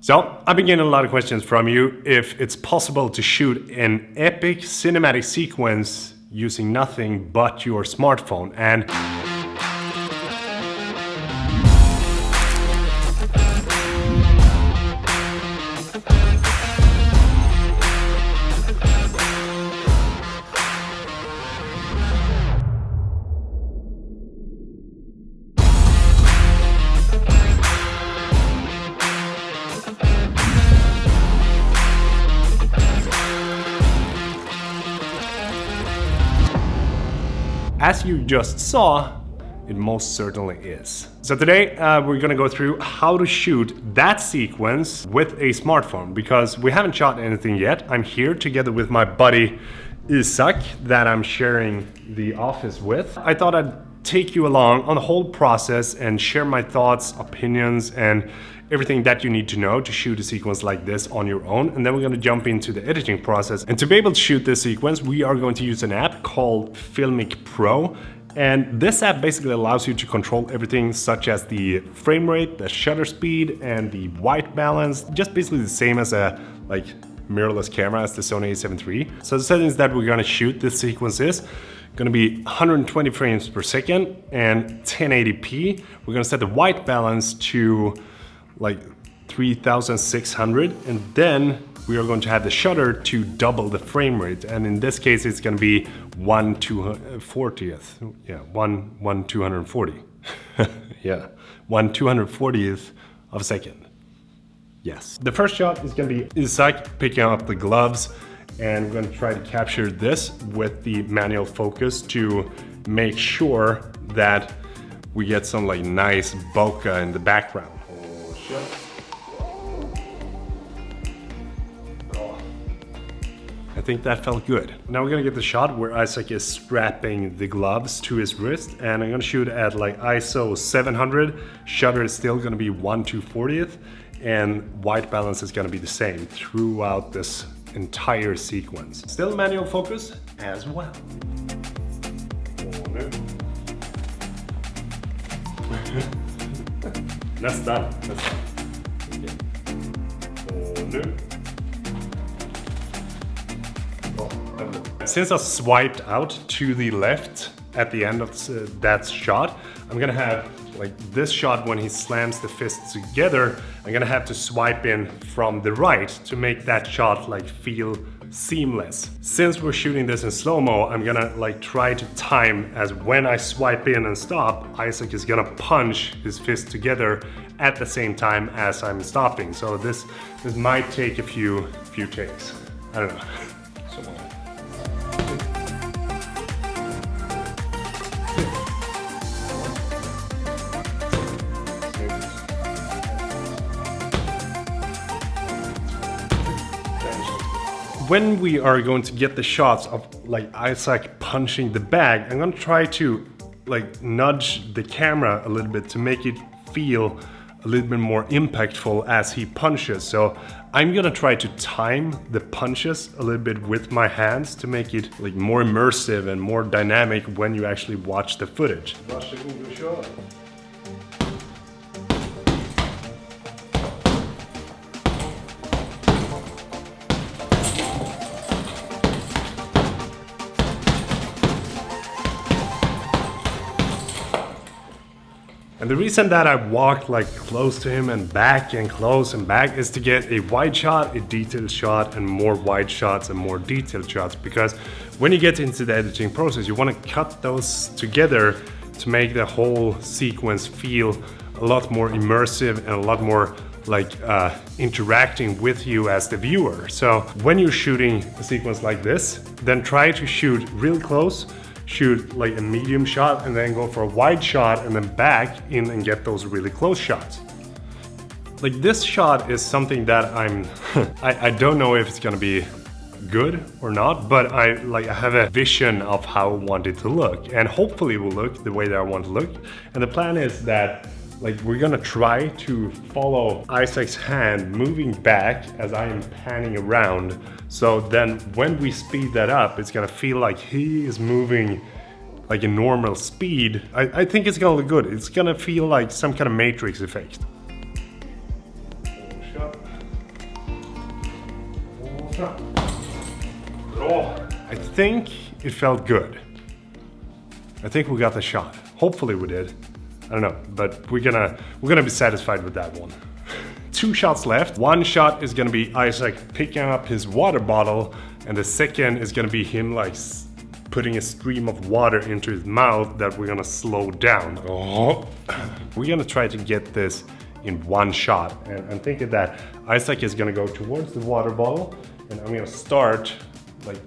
So I've been getting a lot of questions from you if it's possible to shoot an epic cinematic sequence using nothing but your smartphone. And as you just saw, it most certainly is. So today we're gonna go through how to shoot that sequence with a smartphone, because we haven't shot anything yet. I'm here together with my buddy Isak that I'm sharing the office with. I thought I'd take you along on the whole process and share my thoughts, opinions, and everything that you need to know to shoot a sequence like this on your own. And then we're going to jump into the editing process. And to be able to shoot this sequence, we are going to use an app called Filmic Pro. And this app basically allows you to control everything such as the frame rate, the shutter speed, and the white balance. Just basically the same as a mirrorless camera as the Sony a7 III. So the settings that we're going to shoot this sequence is going to be 120 frames per second and 1080p. We're going to set the white balance to 3600, and then we are going to have the shutter to double the frame rate, and in this case it's going to be 1/240th. Yeah, 1/240. Yeah, 1/240th of a second. Yes. The first shot is going to be Isak picking up the gloves, and we're going to try to capture this with the manual focus to make sure that we get some nice bokeh in the background. I think that felt good. Now we're gonna get the shot where Isak is strapping the gloves to his wrist, and I'm gonna shoot at ISO 700. Shutter is still gonna be 1/240th, and white balance is gonna be the same throughout this entire sequence. Still manual focus as well. That's done. That's done. Since I swiped out to the left at the end of that shot, I'm gonna have this shot when he slams the fists together. I'm gonna have to swipe in from the right to make that shot feel seamless. Since we're shooting this in slow-mo, I'm gonna try to time as when I swipe in and stop, Isak is gonna punch his fists together at the same time as I'm stopping. So this might take a few takes. I don't know. When we are going to get the shots of Isak punching the bag, I'm gonna try to nudge the camera a little bit to make it feel a little bit more impactful as he punches. So I'm gonna try to time the punches a little bit with my hands to make it more immersive and more dynamic when you actually watch the footage. And the reason that I walked close to him and back and close and back is to get a wide shot, a detailed shot, and more wide shots and more detailed shots. Because when you get into the editing process, you want to cut those together to make the whole sequence feel a lot more immersive and a lot more interacting with you as the viewer. So when you're shooting a sequence like this, then try to shoot real close. Shoot a medium shot and then go for a wide shot and then back in and get those really close shots. This shot is something that I don't know if it's gonna be good or not, but I have a vision of how I want it to look, and hopefully it will look the way that I want to look. And the plan is that we're gonna try to follow Isak's hand moving back as I am panning around. So then when we speed that up, it's gonna feel like he is moving a normal speed. I think it's gonna look good. It's gonna feel like some kind of Matrix effect. långt fram. Bra. I think it felt good. I think we got the shot. Hopefully we did. I don't know, but we're gonna be satisfied with that one. 2 shots left. One shot is gonna be Isaac picking up his water bottle, and the second is gonna be him like putting a stream of water into his mouth that we're gonna slow down. Oh. We're gonna try to get this in 1 shot, and I'm thinking that Isaac is gonna go towards the water bottle, and I'm gonna start like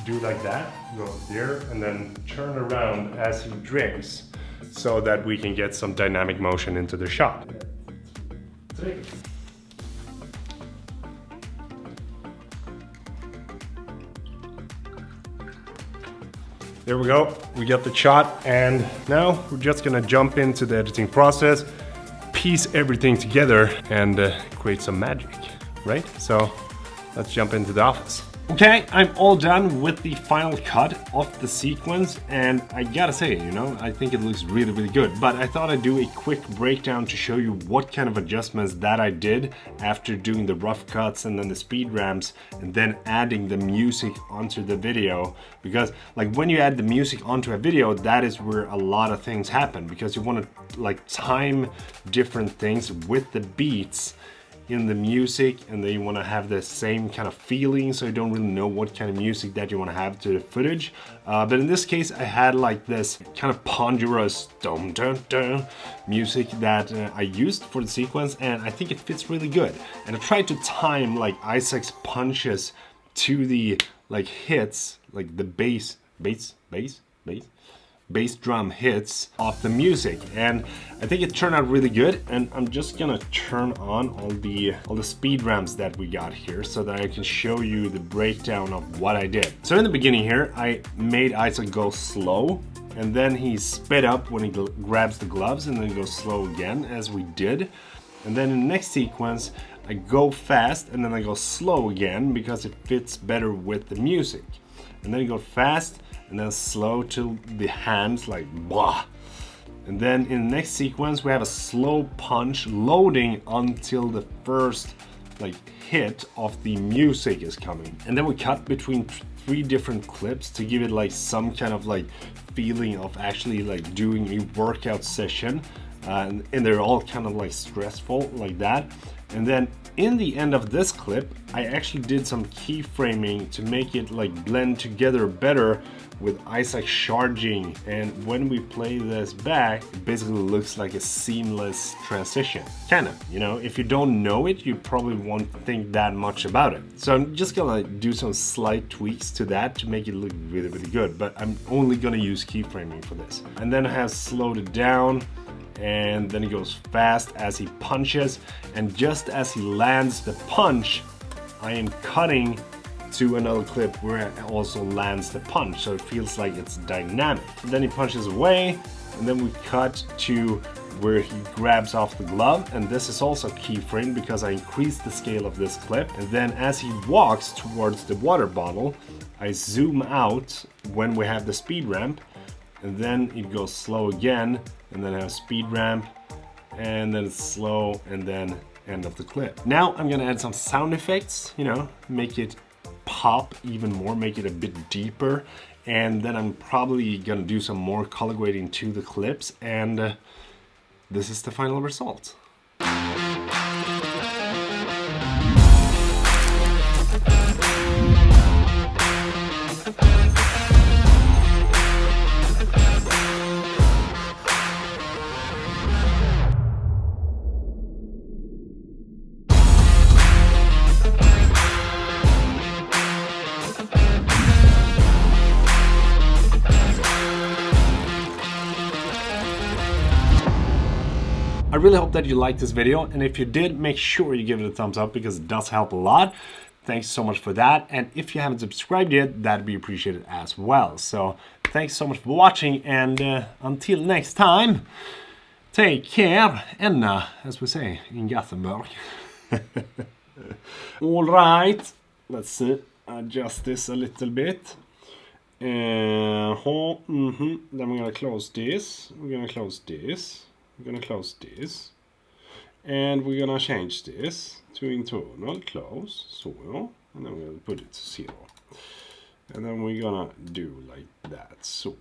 do like that, go there, and then turn around as he drinks, so that we can get some dynamic motion into the shot. There we go, we got the shot, and now we're just gonna jump into the editing process, piece everything together, and create some magic, right? So let's jump into the office. Okay, I'm all done with the final cut of the sequence, and I gotta say, you know, I think it looks really, really good. But I thought I'd do a quick breakdown to show you what kind of adjustments that I did after doing the rough cuts and then the speed ramps, and then adding the music onto the video. Because like when you add the music onto a video, that is where a lot of things happen, because you want to like time different things with the beats in the music, and then you want to have the same kind of feeling, so you don't really know what kind of music that you want to have to the footage. But in this case, I had like this kind of ponderous dum dum dum music that I used for the sequence, and I think it fits really good. And I tried to time like Isaac's punches to the like hits, like the bass drum hits of the music, and I think it turned out really good. And I'm just gonna turn on all the speed ramps that we got here, so that I can show you the breakdown of what I did. So in the beginning here, I made Isaac go slow, and then he sped up when he grabs the gloves, and then goes slow again, as we did. And then in the next sequence, I go fast, and then I go slow again, because it fits better with the music. And then you go fast, and then slow to the hands, like blah. And then in the next sequence, we have a slow punch loading until the first like hit of the music is coming. And then we cut between 3 different clips to give it like some kind of like feeling of actually like doing a workout session. And they're all kind of like stressful like that. And then in the end of this clip, I actually did some keyframing to make it like blend together better with Isaac charging. And when we play this back, it basically looks like a seamless transition. Kind of, you know, if you don't know it, you probably won't think that much about it. So I'm just gonna do some slight tweaks to that to make it look really, really good. But I'm only gonna use keyframing for this. And then I have slowed it down, and then he goes fast as he punches, and just as he lands the punch, I am cutting to another clip where it also lands the punch, so it feels like it's dynamic. And then he punches away, and then we cut to where he grabs off the glove, and this is also keyframe because I increased the scale of this clip. And then as he walks towards the water bottle, I zoom out when we have the speed ramp, and then it goes slow again, and then I have speed ramp, and then it's slow, and then end of the clip. Now I'm gonna add some sound effects, you know, make it pop even more, make it a bit deeper, and then I'm probably gonna do some more color grading to the clips, and this is the final result. I really hope that you liked this video, and if you did, make sure you give it a thumbs up because it does help a lot. Thanks so much for that, and if you haven't subscribed yet, that'd be appreciated as well. So thanks so much for watching, and until next time, take care, Enna, as we say in Gothenburg. All right, let's adjust this a little bit. Then we're gonna close this, we're gonna close this, we're gonna close this, and we're gonna change this to internal close, so and then we'll put it to 0. And then we're gonna do like that. So